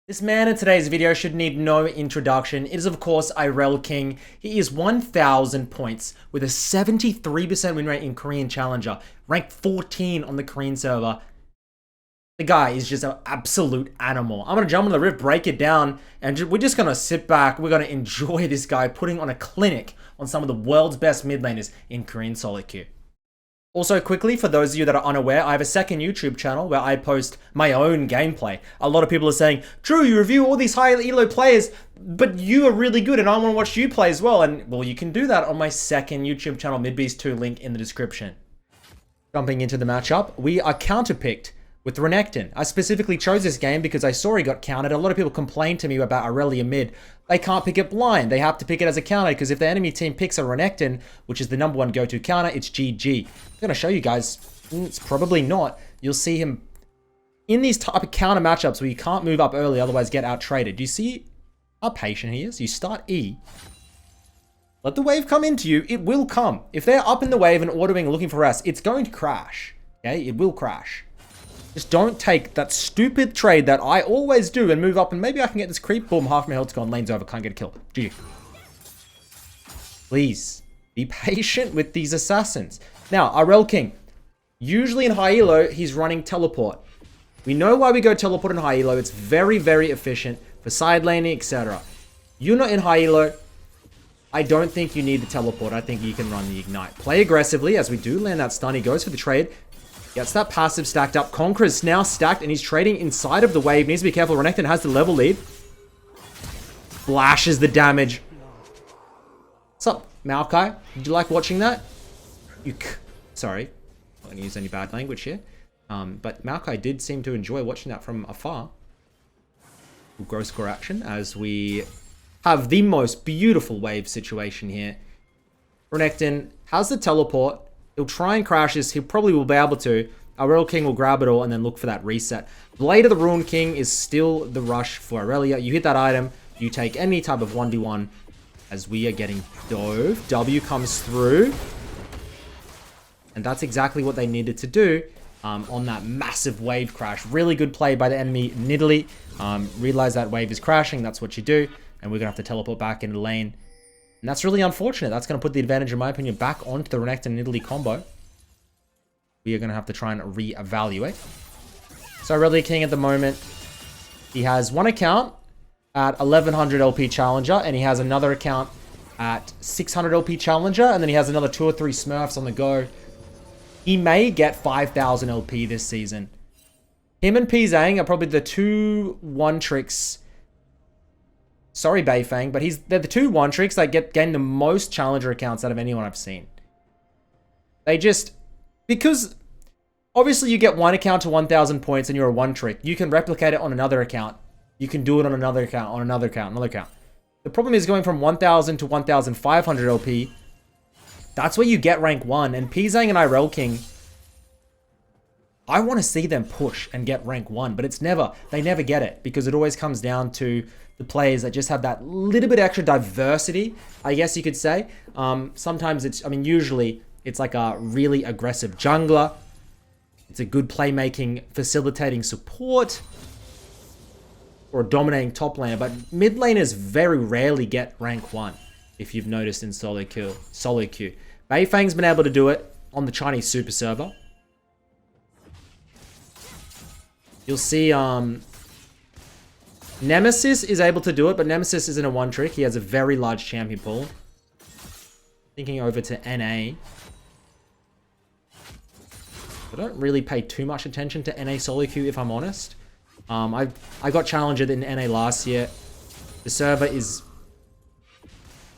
This man in today's video should need no introduction. It is, of course, Irelking. He is 1,000 points with a 73% win rate in Korean Challenger, ranked 14 on the Korean server. The guy is just an absolute animal. I'm going to jump on the rift, break it down, and we're just going to sit back. We're going to enjoy this guy putting on a clinic on some of the world's best mid laners in Korean solo queue. Also, quickly, for those of you that are unaware, I have a second YouTube channel where I post my own gameplay. A lot of people are saying, Drew, you review all these high elo players, but you are really good and I want to watch you play as well. And, well, you can do that on my second YouTube channel, Midbeast 2, link in the description. Jumping into the matchup, we are counterpicked with Renekton. I specifically chose this game because I saw he got countered. A lot of people complained to me about Irelia mid. They can't pick it blind. They have to pick it as a counter because if the enemy team picks a Renekton, which is the #1 go-to counter, it's GG. I'm going to show you guys. It's probably not. You'll see him in these type of counter matchups where you can't move up early, otherwise get out-traded. Do you see how patient he is? You start E. Let the wave come into you. It will come. If they're up in the wave and autoing looking for us, it's going to crash. Okay? It will crash. Just don't take that stupid trade that I always do and move up and maybe I can get this creep. Boom, half my health's gone. Lane's over. Can't get a kill. GG. Please be patient with these assassins. Now, Irelking. Usually in high elo, he's running teleport. We know why we go teleport in high elo. It's very, very efficient for side laning, etc. You're not in high elo. I don't think you need the teleport. I think you can run the ignite. Play aggressively as we do land that stun. He goes for the trade. Gets that passive stacked up. Conqueror's now stacked and he's trading inside of the wave. Needs to be careful. Renekton has the level lead. Flashes the damage. What's up, Maokai? Did you like watching that? Sorry. Not going to use any bad language here. But Maokai did seem to enjoy watching that from afar. Gross score action as we have the most beautiful wave situation here. Renekton has the teleport. He'll try and crash this. He probably will be able to. Irelking will grab it all and then look for that reset. Blade of the Ruined King is still the rush for Irelia. You hit that item. You take any type of 1v1 as we are getting dove. W comes through. And that's exactly what they needed to do on that massive wave crash. Really good play by the enemy, Nidalee. Realize that wave is crashing. That's what you do. And we're going to have to teleport back into lane. And that's really unfortunate. That's going to put the advantage, in my opinion, back onto the Renekton Nidalee combo. We are going to have to try and reevaluate. So Irelking at the moment, he has one account at 1100 LP Challenger, and he has another account at 600 LP Challenger, and then he has another 2 or 3 Smurfs on the go. He may get 5000 LP this season. Him and P-Zang are probably the two one-tricks. Sorry, Beifang, but they're the two one-tricks that gain the most Challenger accounts out of anyone I've seen. They just... Because, obviously, you get one account to 1,000 points and you're a one-trick. You can replicate it on another account. You can do it on another account, on another account, another account. The problem is going from 1,000 to 1,500 LP. That's where you get rank 1. And P-Zang and Irelking, I want to see them push and get rank 1, but they never get it because it always comes down to the players that just have that little bit extra diversity, I guess you could say. Sometimes usually it's like a really aggressive jungler. It's a good playmaking, facilitating support, or a dominating top laner, but mid laners very rarely get rank 1, if you've noticed in solo queue. Beifang's been able to do it on the Chinese super server. You'll see Nemesis is able to do it, but Nemesis isn't a one-trick. He has a very large champion pool. Thinking over to NA. I don't really pay too much attention to NA solo queue, if I'm honest. I got Challenger in NA last year. The server is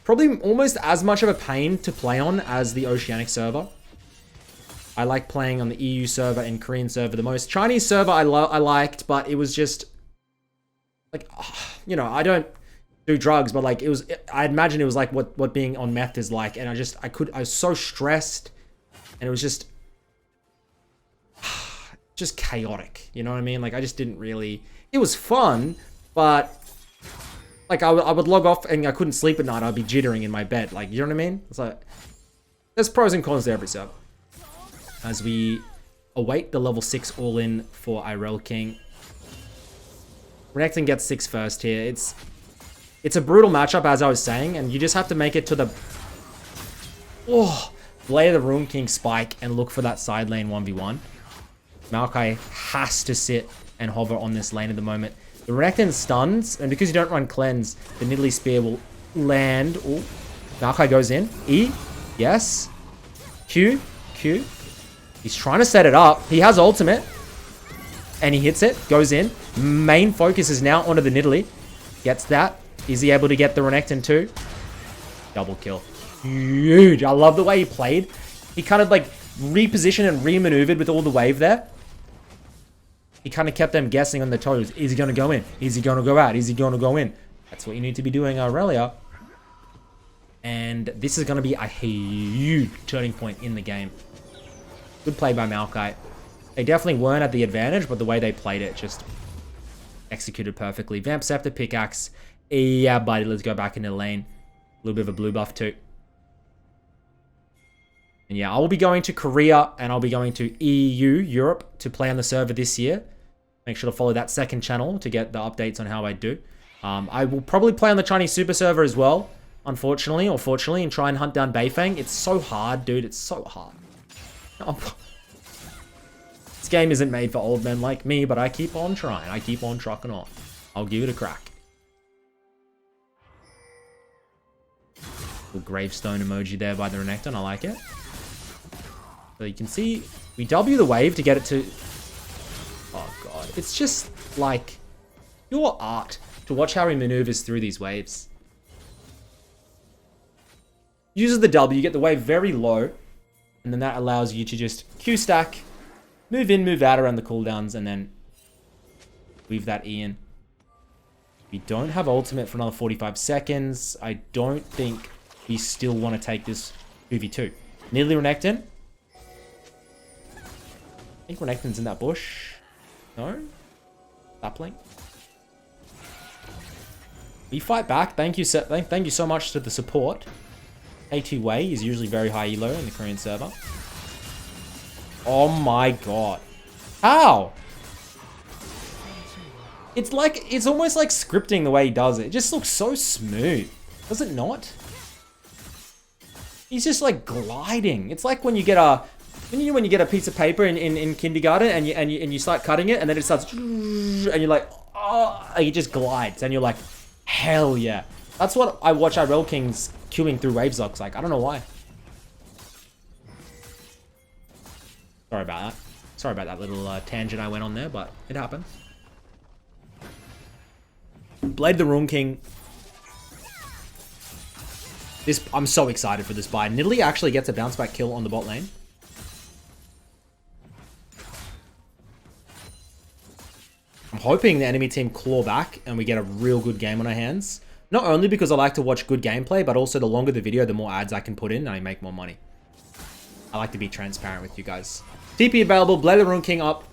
probably almost as much of a pain to play on as the Oceanic server. I like playing on the EU server and Korean server the most. Chinese server I liked, but it was just... Like, you know, I don't do drugs, but like I imagine it was like what being on meth is like. And I was so stressed and it was just chaotic. You know what I mean? Like I just didn't really, it was fun, but like I would log off and I couldn't sleep at night. I'd be jittering in my bed. Like, you know what I mean? It's like, there's pros and cons to every server. As we await the level 6 all-in for Irelking. Renekton gets 6 first here. It's a brutal matchup, as I was saying, and you just have to make it to the... Oh, Blade of the Ruin King spike and look for that side lane 1v1. Maokai has to sit and hover on this lane at the moment. The Renekton stuns, and because you don't run cleanse, the Nidalee Spear will land. Oh, Maokai goes in. E, yes. Q. He's trying to set it up. He has ultimate. And he hits it. Goes in. Main focus is now onto the Nidalee. Gets that. Is he able to get the Renekton too? Double kill. Huge. I love the way he played. He kind of like repositioned and remaneuvered with all the wave there. He kind of kept them guessing on the toes. Is he going to go in? Is he going to go out? Is he going to go in? That's what you need to be doing, Irelia. And this is going to be a huge turning point in the game. Good play by Maokai. They definitely weren't at the advantage, but the way they played it just executed perfectly. Vamp Scepter, Pickaxe. Yeah, buddy, let's go back into the lane. A little bit of a blue buff too. And yeah, I will be going to Korea and I'll be going to EU, Europe, to play on the server this year. Make sure to follow that second channel to get the updates on how I do. I will probably play on the Chinese Super server as well, unfortunately or fortunately, and try and hunt down Beifeng. It's so hard, dude. It's so hard. Oh. This game isn't made for old men like me, but I keep on trying. I keep on trucking on. I'll give it a crack. Little gravestone emoji there by the Renekton. I like it. So you can see, we W the wave to get it to... Oh god. It's just like pure art to watch how he maneuvers through these waves. Uses the W, you get the wave very low, and then that allows you to just Q stack, move in, move out around the cooldowns, and then weave that E in. We don't have ultimate for another 45 seconds. I don't think we still want to take this 2v2. Nidalee Renekton. I think Renekton's in that bush. No? Sapling. We fight back. Thank you so much to the support. AT Wei is usually very high elo in the Korean server. Oh my god. How? It's like, it's almost like scripting the way he does it. It just looks so smooth. Does it not? He's just like gliding. It's like when you get a... When you get a piece of paper in kindergarten and you start cutting it and then it starts and you're like, oh, it just glides and you're like, hell yeah. That's what I watch Irelking's queuing through waves looks like. I don't know why. Sorry about that. Sorry about that little tangent I went on there, but it happens. Blade the Ruin King. I'm so excited for this buy. Nidalee actually gets a bounce back kill on the bot lane. I'm hoping the enemy team claw back and we get a real good game on our hands. Not only because I like to watch good gameplay, but also the longer the video, the more ads I can put in and I make more money. I like to be transparent with you guys. TP available, Blade the Ruin King up.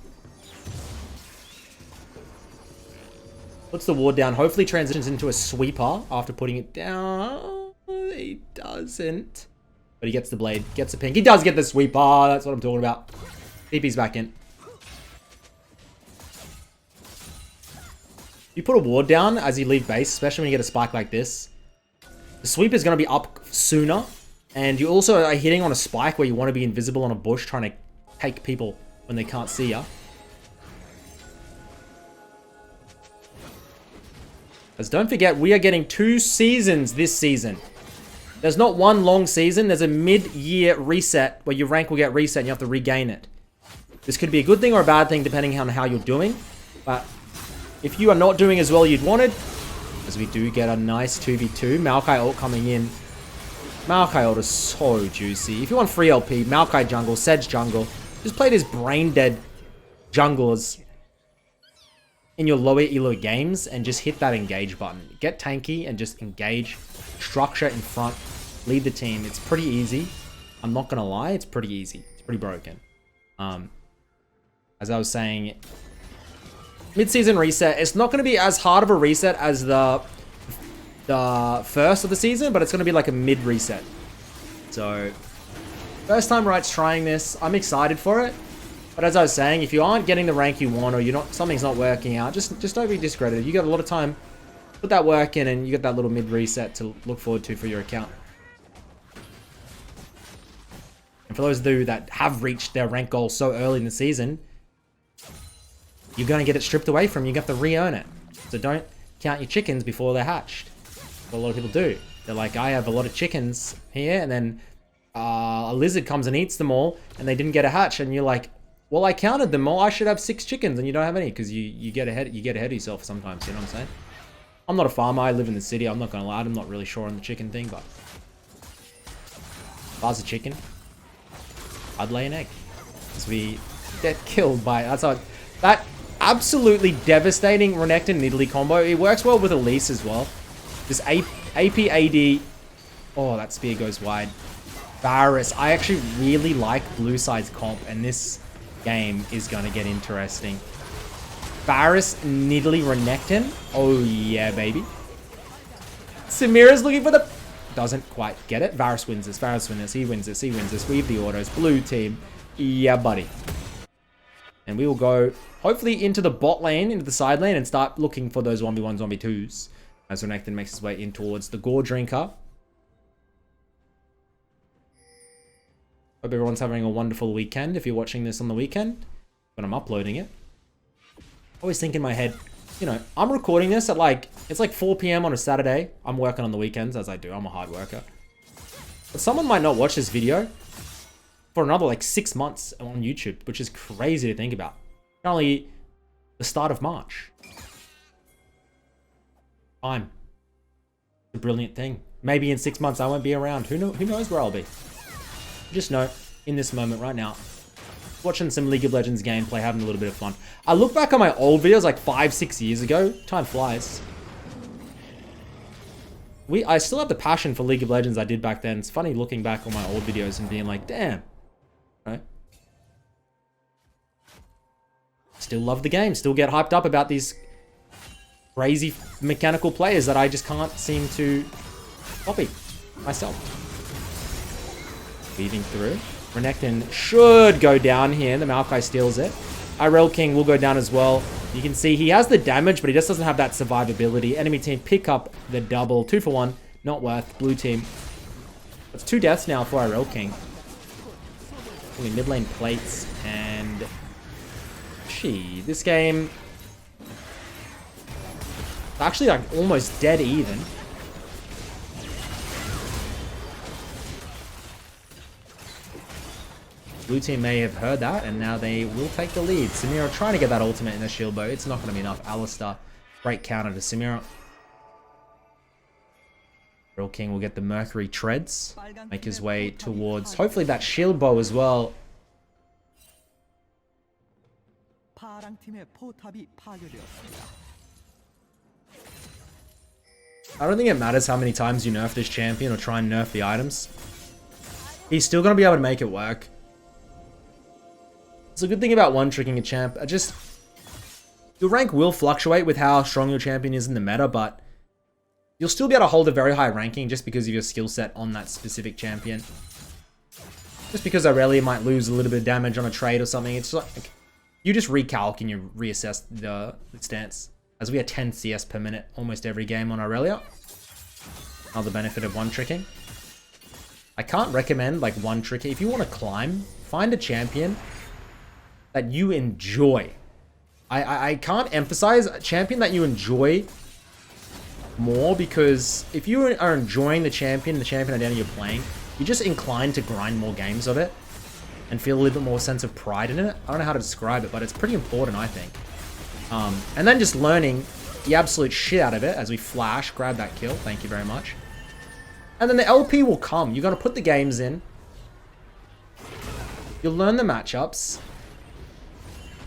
Puts the ward down, hopefully transitions into a sweeper after putting it down. He doesn't. But he gets the blade, gets the pink. He does get the sweeper, that's what I'm talking about. TP's back in. You put a ward down as you leave base, especially when you get a spike like this. The sweep is going to be up sooner. And you also are hitting on a spike where you want to be invisible on a bush trying to take people when they can't see ya. As don't forget, we are getting 2 seasons this season. There's not one long season. There's a mid-year reset where your rank will get reset and you have to regain it. This could be a good thing or a bad thing depending on how you're doing. But if you are not doing as well as you'd wanted, as we do get a nice 2v2, Maokai ult coming in. Maokai ult is so juicy. If you want free LP, Maokai jungle, Sedge jungle, just play these brain-dead junglers in your lower elo games and just hit that engage button. Get tanky and just engage, structure in front, lead the team. It's pretty easy. I'm not gonna lie, it's pretty easy. It's pretty broken. As I was saying, mid-season reset. It's not going to be as hard of a reset as the first of the season, but it's going to be like a mid-reset. So, first time Right's trying this. I'm excited for it. But as I was saying, if you aren't getting the rank you want, or you're not, something's not working out, just don't be discredited. You got a lot of time. Put that work in, and you got that little mid reset to look forward to for your account. And for those of you that have reached their rank goal so early in the season, you're going to get it stripped away from you. You have to re-earn it. So don't count your chickens before they're hatched. What a lot of people do. They're like, I have a lot of chickens here, and then a lizard comes and eats them all, and they didn't get a hatch, and you're like, well, I counted them all. I should have 6 chickens, and you don't have any because you get ahead of yourself sometimes. You know what I'm saying? I'm not a farmer. I live in the city. I'm not gonna lie. I'm not really sure on the chicken thing, but if I was a chicken, I'd lay an egg. Because we get killed by that absolutely devastating Renekton Nidalee combo. It works well with Elise as well. This AP AD. Oh, that spear goes wide. Varus. I actually really like blue side's comp, and this game is gonna get interesting. Varus, Nidalee, Renekton. Oh yeah, baby. Samira's looking for the... Doesn't quite get it. Varus wins this. Varus wins this. He wins this. He wins this. We have the autos. Blue team. Yeah, buddy. And we will go, hopefully, into the bot lane, into the side lane, and start looking for those 1v1s, 1v2s. As Renekton makes his way in towards the Gore Drinker. Hope everyone's having a wonderful weekend if you're watching this on the weekend. When I'm uploading it. Always think in my head, you know, I'm recording this at it's like 4 PM on a Saturday. I'm working on the weekends, as I do. I'm a hard worker. But someone might not watch this video for another 6 months on YouTube, which is crazy to think about. Only the start of March. Time. It's a brilliant thing. Maybe in 6 months I won't be around. Who knows where I'll be? Just know, in this moment right now, watching some League of Legends gameplay, having a little bit of fun. I look back on my old videos 5-6 years ago. Time flies. I still have the passion for League of Legends I did back then. It's funny looking back on my old videos and being like, damn. Right? Still love the game. Still get hyped up about these crazy mechanical players that I just can't seem to copy myself. Weaving through. Renekton should go down here. The Maokai steals it. Irelking will go down as well. You can see he has the damage, but he just doesn't have that survivability. Enemy team pick up the double. 2 for 1. Not worth. Blue team. It's 2 deaths now for Irelking. Mid lane plates. And... this game... It's actually almost dead even. Blue team may have heard that, and now they will take the lead. Samira trying to get that ultimate in the shield bow. It's not going to be enough. Alistar, great counter to Samira. Irelking will get the Mercury treads. Make his way towards, hopefully, that shield bow as well. I don't think it matters how many times you nerf this champion or try and nerf the items. He's still going to be able to make it work. It's a good thing about one-tricking a champ. Your rank will fluctuate with how strong your champion is in the meta, but you'll still be able to hold a very high ranking just because of your skill set on that specific champion. Just because Irelia might lose a little bit of damage on a trade or something, it's like you just recalc and you reassess the stance. As we are 10 CS per minute almost every game on Irelia. Another benefit of one-tricking. I can't recommend one-tricking. If you want to climb, find a champion that you enjoy. I can't emphasize a champion that you enjoy more, because if you are enjoying the champion identity you're playing, you're just inclined to grind more games of it and feel a little bit more sense of pride in it. I don't know how to describe it, but it's pretty important, I think. And then just learning the absolute shit out of it as we flash, grab that kill. Thank you very much. And then the LP will come. You're going to put the games in. You'll learn the matchups.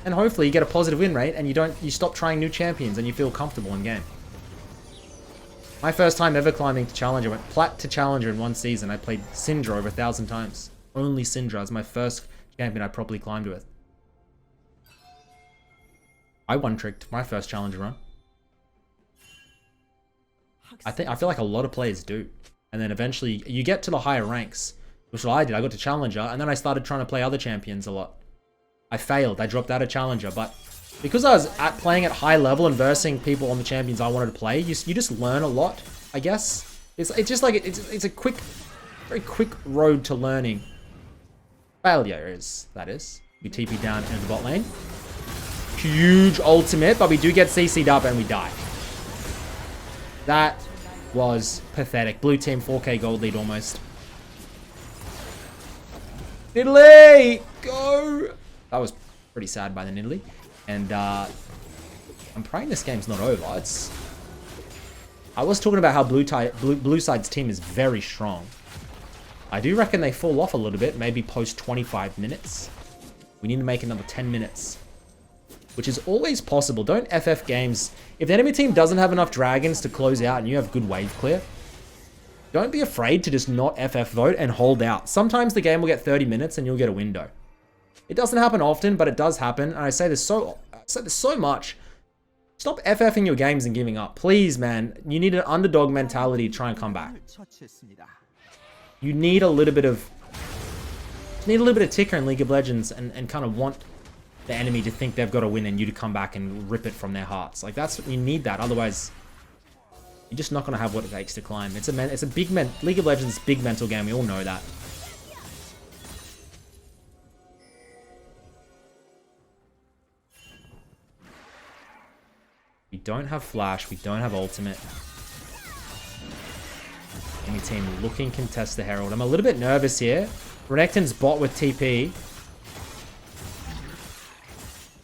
And hopefully you get a positive win rate and you stop trying new champions and you feel comfortable in game. My first time ever climbing to Challenger, I went plat to Challenger in one season. I played Syndra over 1,000 times. Only Syndra was my first champion I properly climbed with. I one-tricked my first Challenger run. I feel like a lot of players do. And then eventually you get to the higher ranks, which is what I did. I got to Challenger and then I started trying to play other champions a lot. I failed. I dropped out of Challenger, but because I was playing at high level and versing people on the champions I wanted to play, you just learn a lot, I guess. It's just like, it's a quick, very quick road to learning. Failure that is. We TP down into the bot lane. Huge ultimate, but we do get CC'd up and we die. That was pathetic. Blue team 4k gold lead almost. Nidalee! Go! That was pretty sad by the Nidalee. And I'm praying this game's not over. I was talking about how blue side's team is very strong. I do reckon they fall off a little bit, maybe post 25 minutes. We need to make another 10 minutes, which is always possible. Don't FF games. If the enemy team doesn't have enough dragons to close out and you have good wave clear, don't be afraid to just not FF vote and hold out. Sometimes the game will get 30 minutes and you'll get a window. It doesn't happen often, but it does happen. And I say this so much. Stop FFing your games and giving up. Please, man. You need an underdog mentality to try and come back. You need a little bit of ticker in League of Legends and kind of want the enemy to think they've got to win and you to come back and rip it from their hearts. Like, you need that. Otherwise, you're just not going to have what it takes to climb. It's a big League of Legends big mental game. We all know that. We don't have flash. We don't have ultimate. Enemy team looking contest the Herald. I'm a little bit nervous here. Renekton's bot with TP.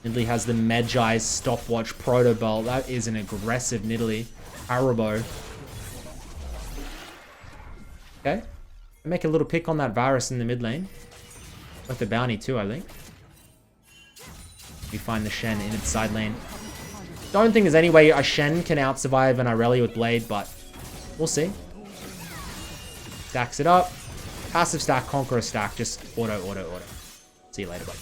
Nidalee has the Medjai's stopwatch proto belt. That is an aggressive Nidalee. Haribo. Okay. Make a little pick on that Varus in the mid lane. With the bounty too, I think. We find the Shen in its side lane. Don't think there's any way a Shen can out-survive an Irelia with Blade, but we'll see. Stacks it up. Passive stack, Conqueror stack, just auto. See you later, bud.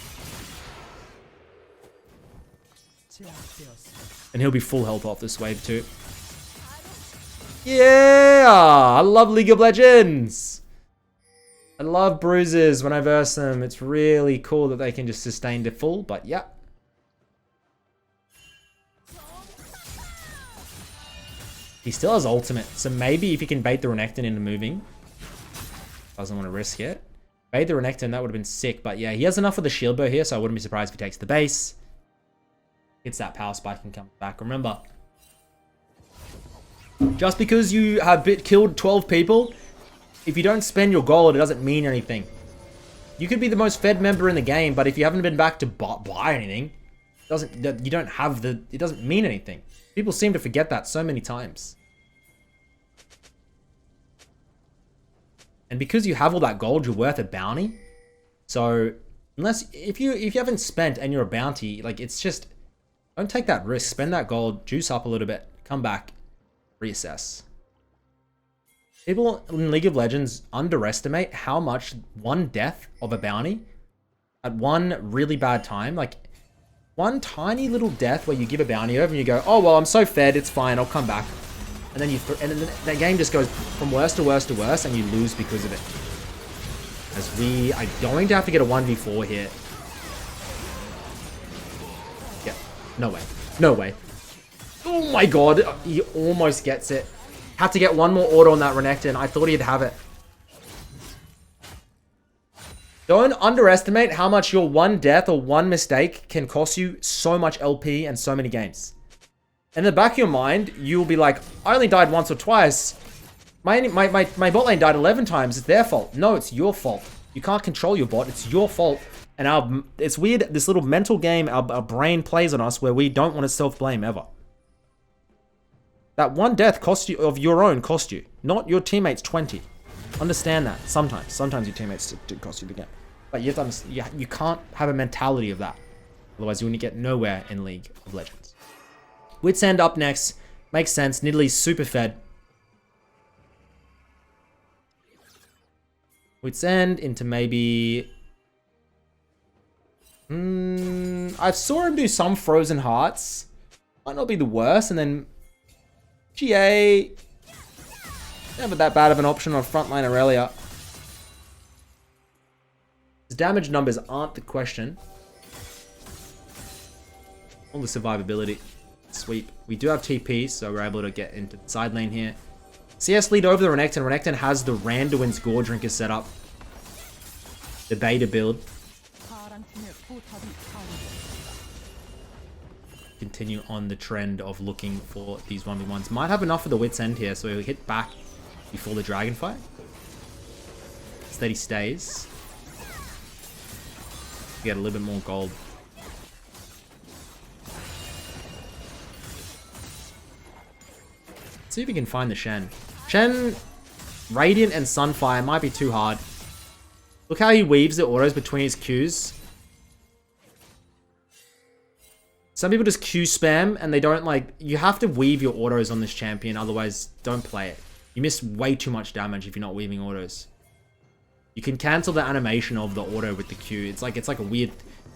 And he'll be full health off this wave too. Yeah! I love League of Legends! I love bruises when I verse them. It's really cool that they can just sustain to full, but yeah. He still has ultimate, so maybe if he can bait the Renekton into moving. Doesn't want to risk it. Bait the Renekton, that would have been sick, but yeah, he has enough of the shield bow here, so I wouldn't be surprised if he takes the base. Hits that power spike and comes back. Remember, just because you have killed 12 people, if you don't spend your gold, it doesn't mean anything. You could be the most fed member in the game, but if you haven't been back to buy anything, it doesn't mean anything. People seem to forget that so many times. And because you have all that gold, you're worth a bounty. So if you haven't spent and you're a bounty, like, it's just, don't take that risk. Spend that gold, juice up a little bit, come back, reassess. People in League of Legends underestimate how much one death of a bounty at one really bad time, like one tiny little death where you give a bounty over and you go, oh, well, I'm so fed, it's fine, I'll come back. And then then that game just goes from worse to worse to worse and you lose because of it. As we are going to have to get a 1v4 here. Yeah, no way. No way. Oh my god, he almost gets it. Had to get one more auto on that Renekton. I thought he'd have it. Don't underestimate how much your one death or one mistake can cost you so much LP and so many games. In the back of your mind, you'll be like, I only died once or twice. My bot lane died 11 times. It's their fault. No, it's your fault. You can't control your bot. It's your fault. And it's weird, this little mental game our brain plays on us where we don't want to self-blame ever. That one death of your own cost you, not your teammates 20. Understand that. Sometimes your teammates do cost you the game. But you have to understand, you can't have a mentality of that. Otherwise, you're going to get nowhere in League of Legends. Wits End up next. Makes sense. Nidalee's super fed. Wits End into maybe... I saw him do some Frozen Hearts. Might not be the worst. And then GA... never that bad of an option on frontline Irelia. His damage numbers aren't the question. All the survivability. Sweep. We do have TP, so we're able to get into the side lane here. CS lead over the Renekton. Renekton has the Randuin's Gore Drinker set up. The beta build. Continue on the trend of looking for these 1v1s. Might have enough for the Wit's End here, so he'll hit back before the dragon fight. Steady stays. Get a little bit more gold. Let's see if we can find the Shen. Shen, Radiant and Sunfire might be too hard. Look how he weaves the autos between his Qs. Some people just Q spam and they don't like... You have to weave your autos on this champion, otherwise don't play it. You miss way too much damage if you're not weaving autos. You can cancel the animation of the auto with the Q. It's like a weird...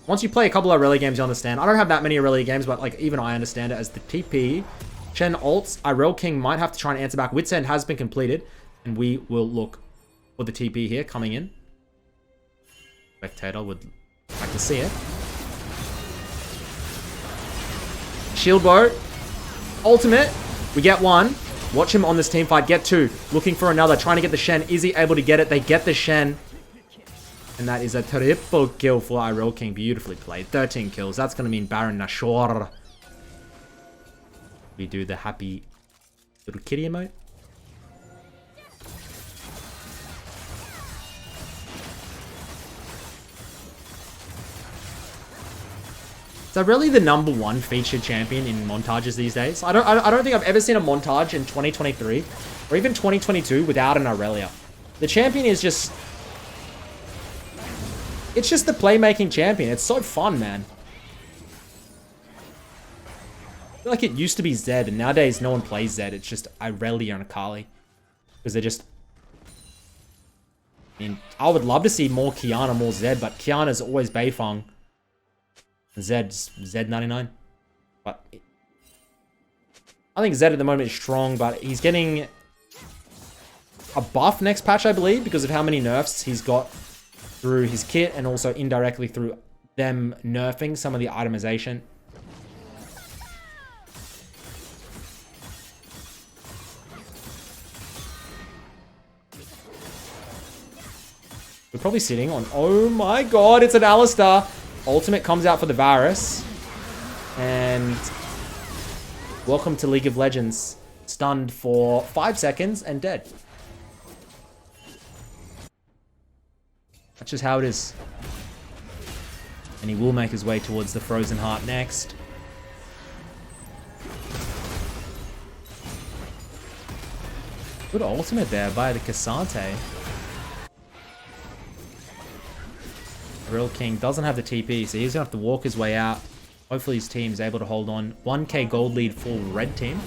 Once you play a couple of Irelia games, you understand. I don't have that many Irelia games, but like even I understand it as the TP. Shen ults. Irelking might have to try and answer back. Wit's End has been completed. And we will look for the TP here coming in. Spectator would like to see it. Shield bow. Ultimate. We get one. Watch him on this team fight. Get two. Looking for another. Trying to get the Shen. Is he able to get it? They get the Shen. And that is a triple kill for Irelking. Beautifully played. 13 kills. That's going to mean Baron Nashor. We do the happy little kitty emote. Is that really the #1 featured champion in montages these days? I don't think I've ever seen a montage in 2023 or even 2022 without an Irelia. The champion is just... It's just the playmaking champion. It's so fun, man. I feel like it used to be Zed, and nowadays no one plays Zed. It's just Irelia and Akali. Because they're just... I mean, I would love to see more Kiana, more Zed, but Kiana's always Beifeng. Zed's Z99. But I think Zed at the moment is strong, but he's getting a buff next patch, I believe, because of how many nerfs he's got through his kit and also indirectly through them nerfing some of the itemization. We're probably sitting on... Oh my god, it's an Alistar. Ultimate comes out for the Varus. And... Welcome to League of Legends. Stunned for 5 seconds and dead. That's just how it is. And he will make his way towards the Frozen Heart next. Good ultimate there by the Cassante. Irelking doesn't have the TP, so he's going to have to walk his way out. Hopefully his team is able to hold on. 1k gold lead for red team.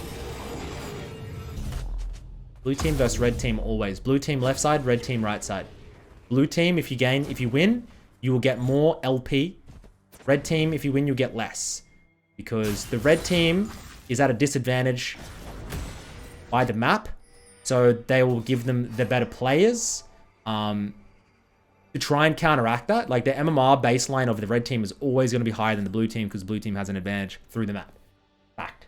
Blue team versus red team always. Blue team left side, red team right side. Blue team, if you win, you will get more LP. Red team, if you win, you'll get less. Because the red team is at a disadvantage by the map. So they will give them the better players. To try and counteract that, like the MMR baseline of the red team is always going to be higher than the blue team because the blue team has an advantage through the map. Fact.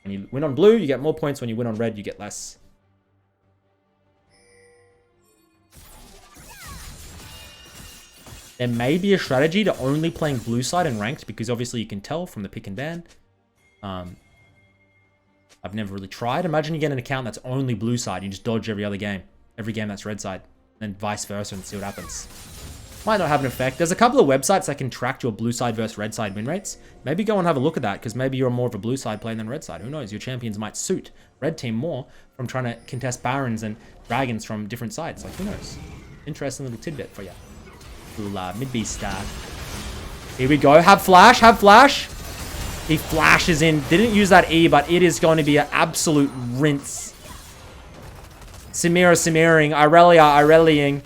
When you win on blue, you get more points. When you win on red, you get less. There may be a strategy to only playing blue side and ranked because obviously you can tell from the pick and ban. I've never really tried. Imagine you get an account that's only blue side. You just dodge every other game. Every game that's red side. And vice versa and see what happens. Might not have an effect. There's a couple of websites that can track your blue side versus red side win rates. Maybe go and have a look at that because maybe you're more of a blue side player than red side. Who knows? Your champions might suit red team more from trying to contest barons and dragons from different sides. Like, who knows? Interesting little tidbit for you. Little Midbeast. Here we go. Have flash. Have flash. He flashes in. Didn't use that E, but it is going to be an absolute rinse. Simiring, Ireliaing.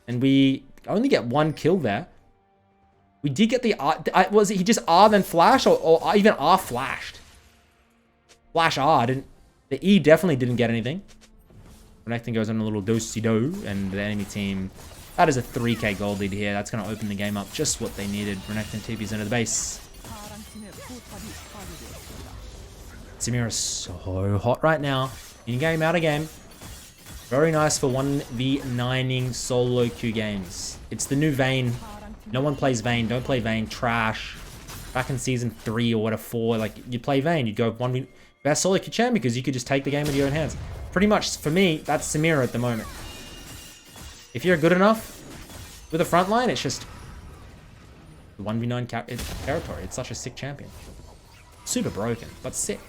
And we only get 1 kill there. We did get the R. Was it he just R then flash or even R flashed? Flash R. The E definitely didn't get anything. Renekton goes on a little do-si-do. And the enemy team... That is a 3k gold lead here. That's going to open the game up. Just what they needed. Renekton TP's into the base. Samira is so hot right now. In game, out of game. Very nice for 1v9ing solo queue games. It's the new Vayne. No one plays Vayne. Don't play Vayne. Trash. Back in season 3 or whatever, 4, like, you play Vayne. You'd go 1v... Best solo queue champ because you could just take the game into your own hands. Pretty much, for me, that's Samira at the moment. If you're good enough with a front line, it's just 1v9 territory. It's such a sick champion. Super broken, but sick.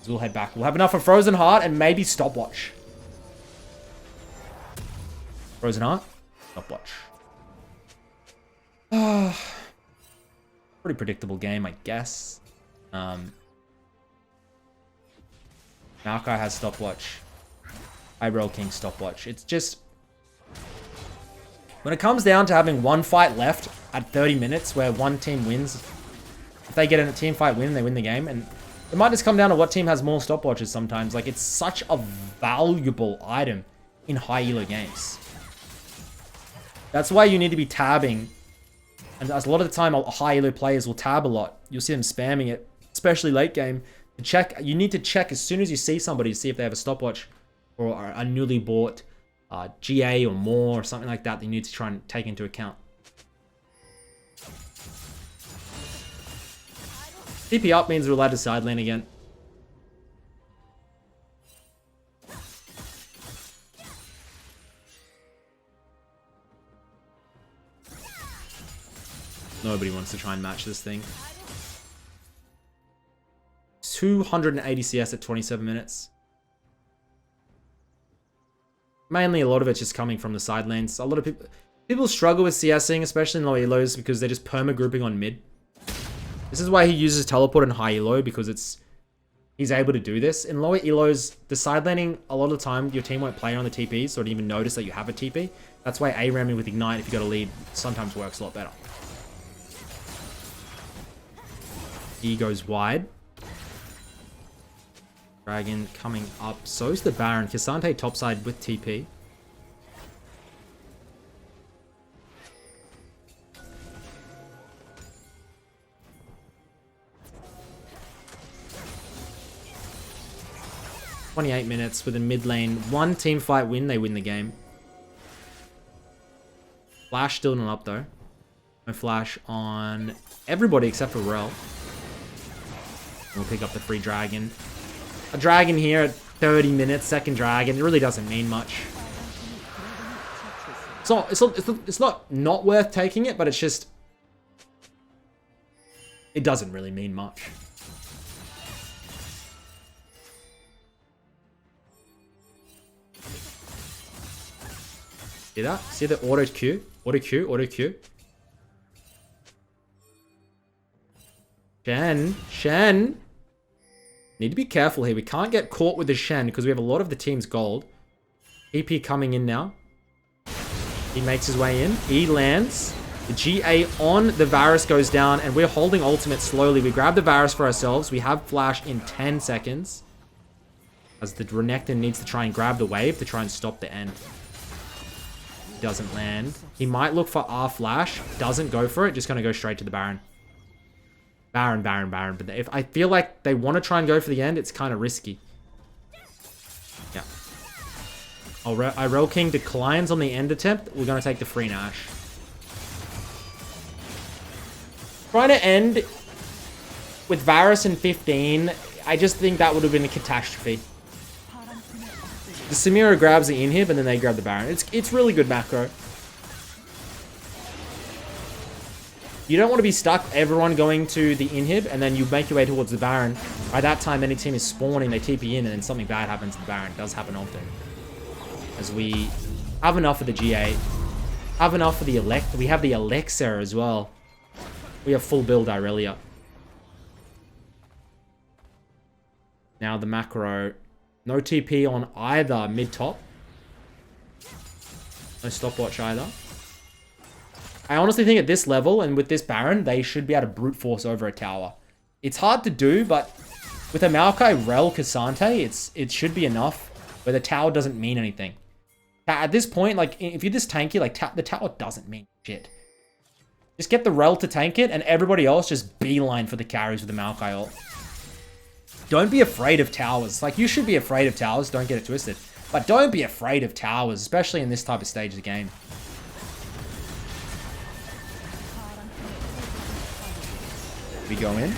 So we'll head back. We'll have enough of Frozen Heart and maybe Stopwatch. Frozen Heart, Stopwatch. Pretty predictable game, I guess. Maokai has Stopwatch. Irelking Stopwatch. It's just... When it comes down to having one fight left at 30 minutes where one team wins, if they get a team fight win, they win the game. And it might just come down to what team has more stopwatches sometimes. Like, it's such a valuable item in high elo games. That's why you need to be tabbing. And as a lot of the time, high elo players will tab a lot. You'll see them spamming it, especially late game. To check, you need to check as soon as you see somebody to see if they have a stopwatch or a newly bought GA or more or something like that. That you need to try and take into account. TP up means we're allowed to side lane again. Nobody wants to try and match this thing. 280 CS at 27 minutes. Mainly, a lot of it's just coming from the side lanes. A lot of people struggle with CSing, especially in low elos, because they're just perma-grouping on mid. This is why he uses teleport in high elo, because he's able to do this. In lower elos, the side laning, a lot of the time, your team won't play on the TP, so don't even notice that you have a TP. That's why A-ramming with Ignite, if you got a lead, sometimes works a lot better. He goes wide. Dragon coming up. So is the Baron. Cassante topside with TP. "28 minutes with a mid lane. One team fight win, they win the game. Flash still not up though. No flash on everybody except for Rel. We'll pick up the free dragon. A dragon here at 30 minutes, second dragon. It really doesn't mean much. It's not worth taking it, but it's just... It doesn't really mean much. See that? See the auto Q? Auto Q, auto Q. Shen. Need to be careful here. We can't get caught with the Shen because we have a lot of the team's gold. EP coming in now. He makes his way in. E lands. The GA on the Varus goes down and we're holding ultimate slowly. We grab the Varus for ourselves. We have flash in 10 seconds. As the Renekton needs to try and grab the wave to try and stop the end. He doesn't land. He might look for our flash. Doesn't go for it. Just going to go straight to the Baron. Baron. But if I feel like they want to try and go for the end, it's kind of risky. Yeah. Irelking declines on the end attempt. We're going to take the free Nash. Trying to end with Varus in 15, I just think that would have been a catastrophe. The Samira grabs the inhib and then they grab the Baron. It's really good macro. You don't want to be stuck, everyone going to the inhib, and then you make your way towards the Baron. By that time, any team is spawning, they TP in, and then something bad happens to the Baron. It does happen often. As we have enough of the GA. Have enough of the Elect. We have the Elixir as well. We have full build Irelia. Now the macro. No TP on either mid-top. No stopwatch either. I honestly think at this level and with this Baron, they should be able to brute force over a tower. It's hard to do, but with a Maokai, Rel, Cassante, it should be enough where the tower doesn't mean anything. At this point, like, if you're this tanky, like, the tower doesn't mean shit. Just get the Rel to tank it, and everybody else just beeline for the carries with the Maokai ult. Don't be afraid of towers. Like, you should be afraid of towers. Don't get it twisted. But don't be afraid of towers, especially in this type of stage of the game. We go in.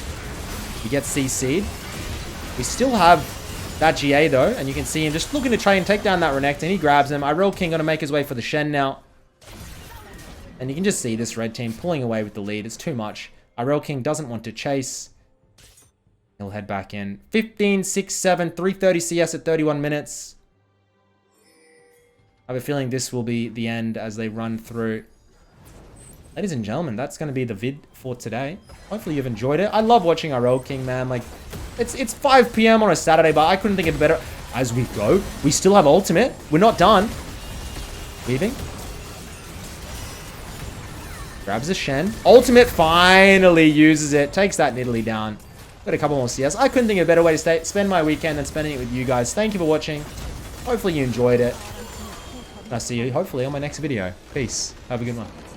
We get CC'd. We still have that GA though, and you can see him just looking to try and take down that Renekton. He grabs him. Irelking gonna make his way for the Shen now. And you can just see this red team pulling away with the lead. It's too much. Irelking doesn't want to chase. He'll head back in. 15, 6, 7, 330 CS at 31 minutes. I have a feeling this will be the end as they run through. Ladies and gentlemen, that's going to be the vid for today. Hopefully you've enjoyed it. I love watching Irelking, man. Like, it's 5 p.m. on a Saturday, but I couldn't think of better. As we go, we still have ultimate. We're not done. Leaving. Grabs a Shen. Ultimate finally uses it. Takes that Nidalee down. Got a couple more CS. I couldn't think of a better way to spend my weekend than spending it with you guys. Thank you for watching. Hopefully you enjoyed it. I'll see you hopefully on my next video. Peace. Have a good one.